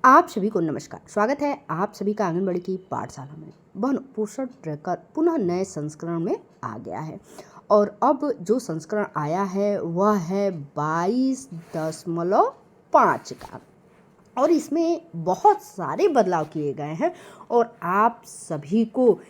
आप सभी को नमस्कार। स्वागत है आप सभी का आंगनबाड़ी की पाठशाला में। बहनों, पोषण ट्रैकर पुनः नए संस्करण में आ गया है और अब जो संस्करण आया है वह है 22.5 का और इसमें बहुत सारे बदलाव किए गए हैं और आप सभी को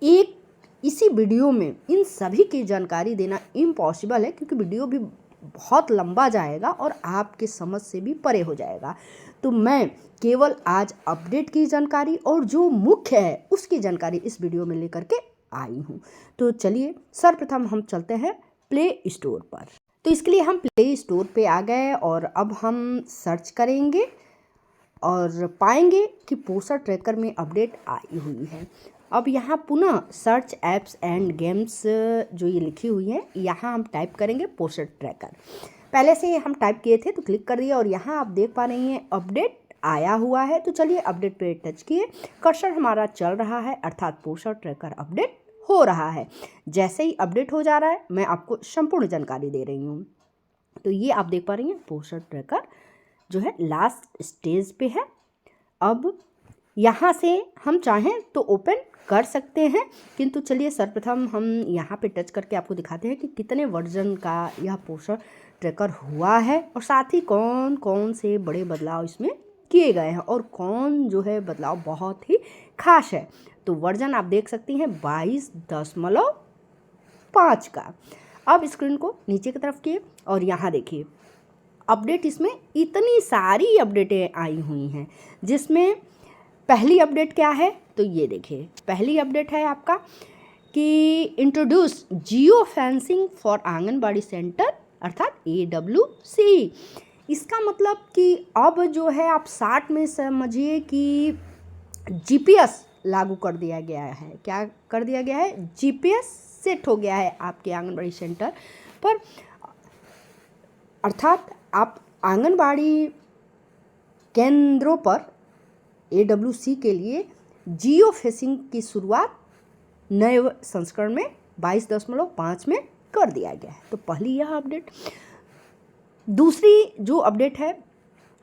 एक इसी वीडियो में इन सभी की जानकारी देना इम्पॉसिबल है, क्योंकि वीडियो भी बहुत लंबा जाएगा और आपके समझ से भी परे हो जाएगा। तो मैं केवल आज अपडेट की जानकारी और जो मुख्य है उसकी जानकारी इस वीडियो में लेकर के आई हूँ। तो चलिए सर्वप्रथम हम चलते हैं प्ले स्टोर पर। तो इसके लिए हम प्ले स्टोर पे आ गए और अब हम सर्च करेंगे और पाएंगे कि पोषण ट्रैकर में अपडेट आई हुई है। अब यहाँ पुनः सर्च एप्स एंड गेम्स जो ये लिखी हुई है, यहाँ हम टाइप करेंगे पोषण ट्रैकर। पहले से हम टाइप किए थे तो क्लिक कर दिया और यहाँ आप देख पा रही हैं अपडेट आया हुआ है। तो चलिए अपडेट पे टच किए, कर्सर हमारा चल रहा है, अर्थात पोषण ट्रैकर अपडेट हो रहा है। जैसे ही अपडेट हो जा रहा है मैं आपको संपूर्ण जानकारी दे रही हूँ। तो ये आप देख पा रही हैं पोषण ट्रैकर जो है लास्ट स्टेज पे है। अब यहाँ से हम चाहें तो ओपन कर सकते हैं, किंतु चलिए सर्वप्रथम हम यहाँ पे टच करके आपको दिखाते हैं कि कितने वर्जन का यह पोषण ट्रैकर हुआ है और साथ ही कौन कौन से बड़े बदलाव इसमें किए गए हैं और कौन जो है बदलाव बहुत ही खास है। तो वर्जन आप देख सकती हैं 22.5 का। अब स्क्रीन को नीचे की तरफ किए और यहाँ देखिए अपडेट, इसमें इतनी सारी अपडेटें आई हुई हैं, जिसमें पहली अपडेट क्या है तो ये देखिए पहली अपडेट है आपका कि introduce geo fencing for anganwadi centre, अर्थात AWC। इसका मतलब कि अब जो है आप 60 में समझिए कि GPS लागू कर दिया गया है। क्या कर दिया गया है? GPS सेट हो गया है आपके आंगनबाड़ी सेंटर पर, अर्थात आप आंगनबाड़ी केंद्रों पर AWC के लिए जियो फेंसिंग की शुरुआत नए संस्करण में 22.5 में कर दिया गया है। तो पहली यह अपडेट। दूसरी जो अपडेट है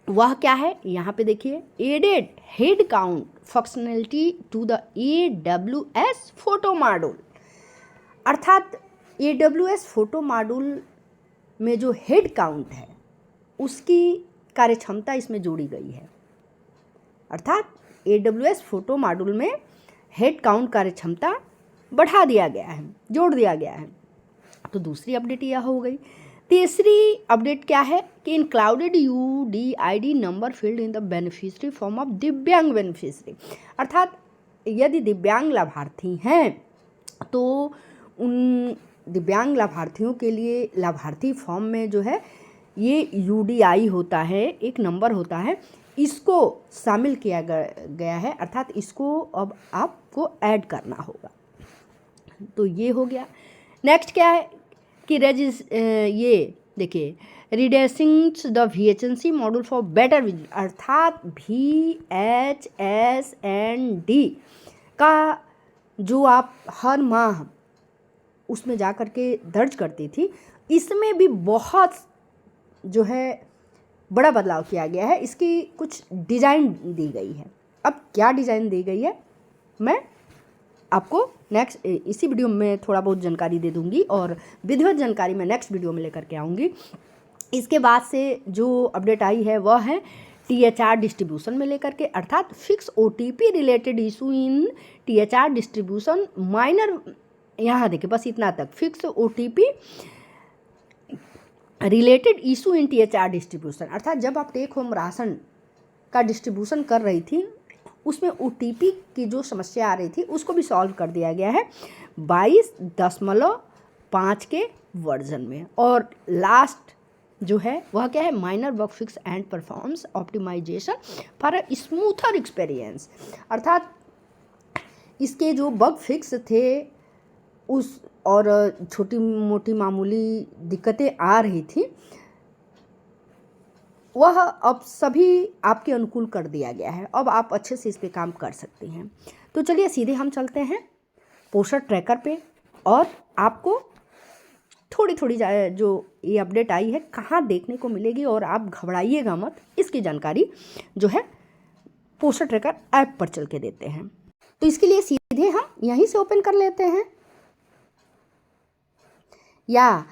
वह क्या है, यहाँ पे देखिए added head count functionality to the AWS photo module, अर्थात AWS फोटो मॉड्यूल में जो हेड काउंट है उसकी कार्यक्षमता इसमें जोड़ी गई है। अर्थात AWS फोटो मॉड्यूल में हेड काउंट कार्यक्षमता बढ़ा दिया गया है, जोड़ दिया गया है। तो दूसरी अपडेट यह हो गई। तीसरी अपडेट क्या है कि included UDID number field in the beneficiary form of दिव्यांग बेनिफिशियरी, अर्थात यदि दिव्यांग लाभार्थी हैं तो उन दिव्यांग लाभार्थियों के लिए लाभार्थी फॉर्म में जो है ये UDI होता है, एक नंबर होता है, इसको शामिल किया गया है, अर्थात इसको अब आपको ऐड करना होगा। तो ये हो गया। नेक्स्ट क्या है कि ये देखिए reducing the VHNC module for better vision, अर्थात VHSND का जो आप हर माह उसमें जा कर के दर्ज करती थी, इसमें भी बहुत जो है बड़ा बदलाव किया गया है। इसकी कुछ डिज़ाइन दी गई है। अब क्या डिज़ाइन दी गई है मैं आपको नेक्स्ट इसी वीडियो में थोड़ा बहुत जानकारी दे दूंगी और विधिवत जानकारी मैं नेक्स्ट वीडियो में लेकर के आऊँगी। इसके बाद से जो अपडेट आई है वह है THR डिस्ट्रीब्यूशन में लेकर के, अर्थात fix OTP related issue in THR distribution minor. यहाँ देखिए बस इतना तक, fix OTP related issue in THR distribution, अर्थात जब आप टेक होम राशन का डिस्ट्रीब्यूशन कर रही थी उसमें OTP की जो समस्या आ रही थी उसको भी सॉल्व कर दिया गया है 22.5 के वर्जन में। और लास्ट जो है वह क्या है, minor bug fix and performance optimisation for a smoother experience, अर्थात इसके जो बग फिक्स थे उस और छोटी मोटी मामूली दिक्कतें आ रही थी वह अब सभी आपके अनुकूल कर दिया गया है। अब आप अच्छे से इस पे काम कर सकते हैं। तो चलिए सीधे हम चलते हैं पोषण ट्रैकर पे और आपको थोड़ी थोड़ी जो ये अपडेट आई है कहाँ देखने को मिलेगी और आप घबराइएगा मत, इसकी जानकारी जो है पोस्टर ट्रैकर ऐप पर चल के देते हैं। तो इसके लिए सीधे हम यहीं से ओपन कर लेते हैं, या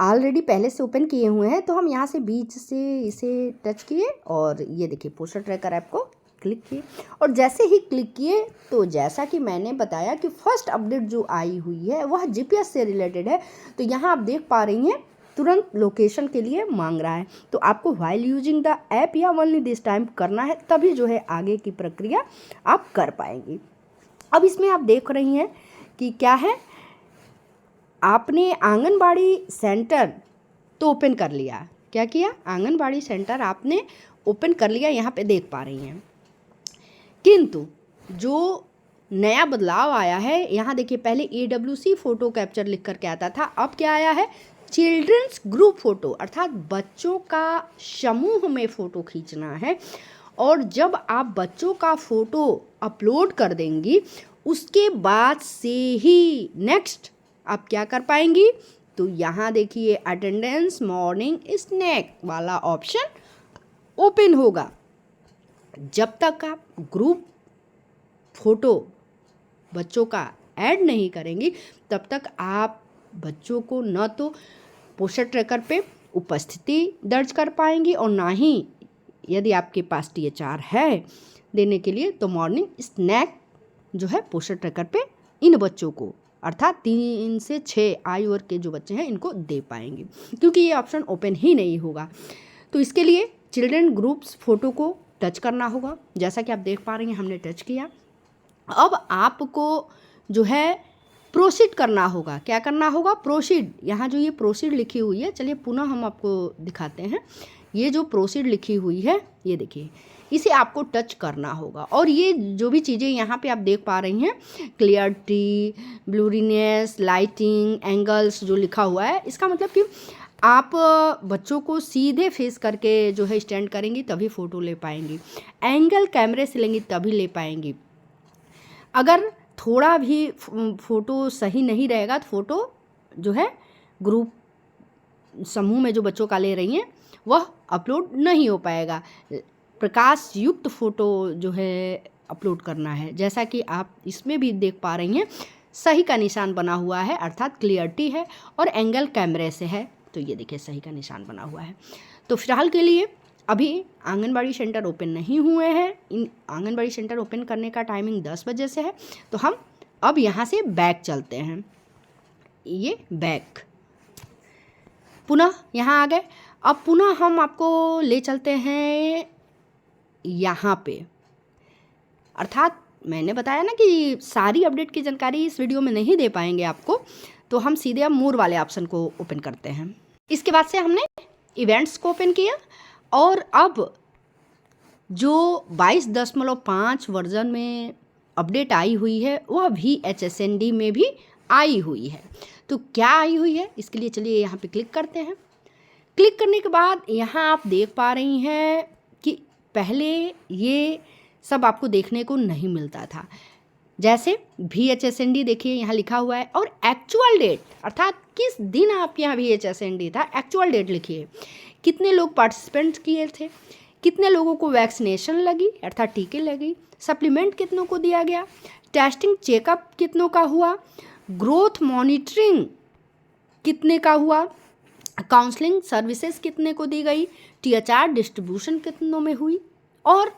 ऑलरेडी पहले से ओपन किए हुए हैं तो हम यहाँ से बीच से इसे टच किए और ये देखिए पोस्टर ट्रैकर ऐप को क्लिक किए। और जैसे ही क्लिक किए तो जैसा कि मैंने बताया कि फर्स्ट अपडेट जो आई हुई है वह जीपीएस से रिलेटेड है। तो यहाँ आप देख पा रही हैं तुरंत लोकेशन के लिए मांग रहा है। तो आपको व्हाइल यूजिंग द ऐप या ओनली दिस टाइम करना है, तभी जो है आगे की प्रक्रिया आप कर पाएंगी। अब इसमें आप देख रही हैं कि क्या है, आपने आंगनबाड़ी सेंटर तो ओपन कर लिया। क्या किया, आंगनबाड़ी सेंटर आपने ओपन कर लिया, यहाँ पे देख पा रही हैं। किंतु जो नया बदलाव आया है, यहाँ देखिए पहले AWC फ़ोटो कैप्चर लिख कर के आता था, अब क्या आया है, चिल्ड्रंस ग्रुप फ़ोटो, अर्थात बच्चों का समूह में फ़ोटो खींचना है। और जब आप बच्चों का फ़ोटो अपलोड कर देंगी उसके बाद से ही नेक्स्ट आप क्या कर पाएंगी, तो यहाँ देखिए अटेंडेंस मॉर्निंग स्नैक वाला ऑप्शन ओपन होगा। जब तक आप ग्रुप फोटो बच्चों का ऐड नहीं करेंगी तब तक आप बच्चों को न तो पोस्टर ट्रैकर पे उपस्थिति दर्ज कर पाएंगी और ना ही यदि आपके पास THR है देने के लिए तो मॉर्निंग स्नैक जो है पोस्टर ट्रैकर पे इन बच्चों को, अर्थात 3 से 6 आयु वर्ग के जो बच्चे हैं इनको दे पाएंगे, क्योंकि ये ऑप्शन ओपन ही नहीं होगा। तो इसके लिए चिल्ड्रन ग्रुप्स फ़ोटो को टच करना होगा। जैसा कि आप देख पा रही हैं हमने टच किया। अब आपको जो है प्रोसीड करना होगा। क्या करना होगा, प्रोसीड। यहाँ जो ये प्रोसीड लिखी हुई है, चलिए पुनः हम आपको दिखाते हैं। ये जो प्रोसीड लिखी हुई है ये देखिए, इसे आपको टच करना होगा। और ये जो भी चीज़ें यहाँ पे आप देख पा रही हैं, क्लियरिटी, ब्लूरीनेस, लाइटिंग, एंगल्स जो लिखा हुआ है, इसका मतलब कि आप बच्चों को सीधे फेस करके जो है स्टैंड करेंगी तभी फ़ोटो ले पाएंगी, एंगल कैमरे से लेंगी तभी ले पाएंगी। अगर थोड़ा भी फ़ोटो सही नहीं रहेगा तो फ़ोटो जो है ग्रुप समूह में जो बच्चों का ले रही हैं वह अपलोड नहीं हो पाएगा। प्रकाश युक्त फ़ोटो जो है अपलोड करना है। जैसा कि आप इसमें भी देख पा रही हैं, सही का निशान बना हुआ है, अर्थात क्लियरिटी है और एंगल कैमरे से है। तो ये देखिए सही का निशान बना हुआ है। तो फिलहाल के लिए अभी आंगनबाड़ी सेंटर ओपन नहीं हुए हैं। इन आंगनबाड़ी सेंटर ओपन करने का टाइमिंग 10 बजे से है। तो हम अब यहाँ से बैक चलते हैं। ये बैक, पुनः यहाँ आ गए। अब पुनः हम आपको ले चलते हैं यहाँ पे, अर्थात मैंने बताया ना कि सारी अपडेट की जानकारी इस वीडियो में नहीं दे पाएंगे आपको, तो हम सीधे अब मोर वाले ऑप्शन को ओपन करते हैं। इसके बाद से हमने इवेंट्स को ओपन किया और अब जो 22.5 वर्जन में अपडेट आई हुई है वह VHSND में भी आई हुई है। तो क्या आई हुई है, इसके लिए चलिए यहाँ पे क्लिक करते हैं। क्लिक करने के बाद यहाँ आप देख पा रही हैं कि पहले ये सब आपको देखने को नहीं मिलता था। जैसे VHSND देखिए यहाँ लिखा हुआ है और एक्चुअल डेट, अर्थात किस दिन आपके यहाँ VHSND था, एक्चुअल डेट लिखिए। कितने लोग पार्टिसिपेंट किए थे, कितने लोगों को वैक्सीनेशन लगी अर्थात टीके लगी, सप्लीमेंट कितनों को दिया गया, टेस्टिंग चेकअप कितनों का हुआ, ग्रोथ मॉनिटरिंग कितने का हुआ, काउंसलिंग सर्विसेज कितने को दी गई, THR डिस्ट्रीब्यूशन कितनों में हुई। और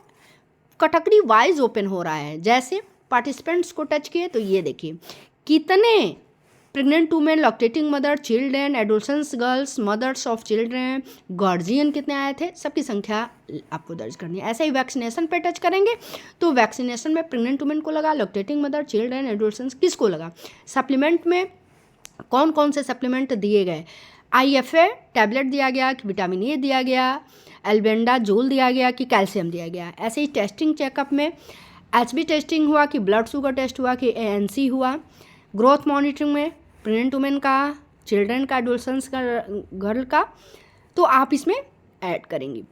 कैटेगरी वाइज ओपन हो रहा है। जैसे पार्टिसिपेंट्स को टच किए तो ये देखिए कितने pregnant women, lactating mother, children, adolescence girls, mothers of children, guardian कितने आए थे, सबकी संख्या आपको दर्ज करनी है। ऐसे ही वैक्सीनेशन पे टच करेंगे तो वैक्सीनेशन में प्रेग्नेंट वुमेन को लगा, लैक्टेटिंग मदर, चिल्ड्रेन, एडोलसेंस किसको लगा, सप्लीमेंट में कौन कौन से सप्लीमेंट दिए गए, IFA टैबलेट दिया गया कि विटामिन ए दिया गया, एल्बेंडाजोल दिया गया कि कैल्शियम दिया गया। ऐसे ही टेस्टिंग चेकअप में HB टेस्टिंग हुआ कि ब्लड शुगर टेस्ट हुआ कि ANC हुआ। ग्रोथ मॉनिटरिंग में प्रेग्नेंट वुमेन का, चिल्ड्रन का, एडोलसेंस का, गर्ल का, तो आप इसमें ऐड करेंगी।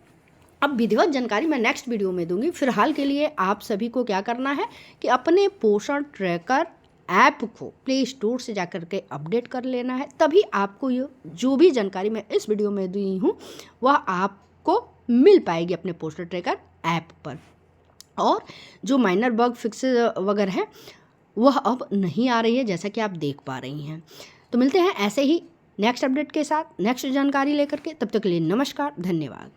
अब विधिवत जानकारी मैं नेक्स्ट वीडियो में दूंगी। फिलहाल के लिए आप सभी को क्या करना है कि अपने पोषण ट्रैकर ऐप को प्ले स्टोर से जाकर के अपडेट कर लेना है, तभी आपको ये जो भी जानकारी मैं इस वीडियो में दी हूँ वह आपको मिल पाएगी अपने पोस्टर ट्रैकर ऐप पर। और जो माइनर बग फिक्स वगैरह है वह अब नहीं आ रही है, जैसा कि आप देख पा रही हैं। तो मिलते हैं ऐसे ही नेक्स्ट अपडेट के साथ, नेक्स्ट जानकारी लेकर के। तब तक के लिए नमस्कार, धन्यवाद।